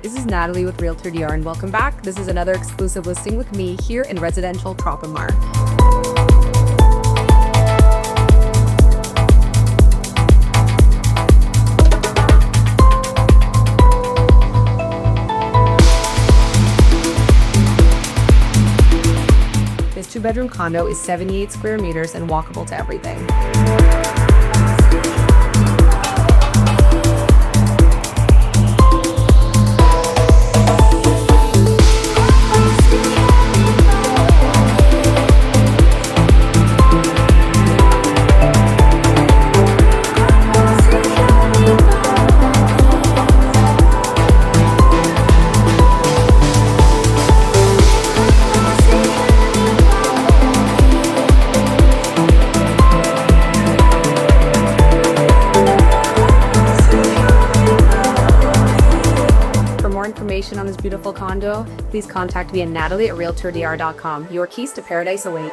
this is Natalie with Realtor DR and welcome back. This is another exclusive listing with me here in Residential Tropimar. This 2-bedroom condo is 78 square meters and walkable to everything. For more information on this beautiful condo, please contact me at natalie@realtordr.com. Your keys to paradise await.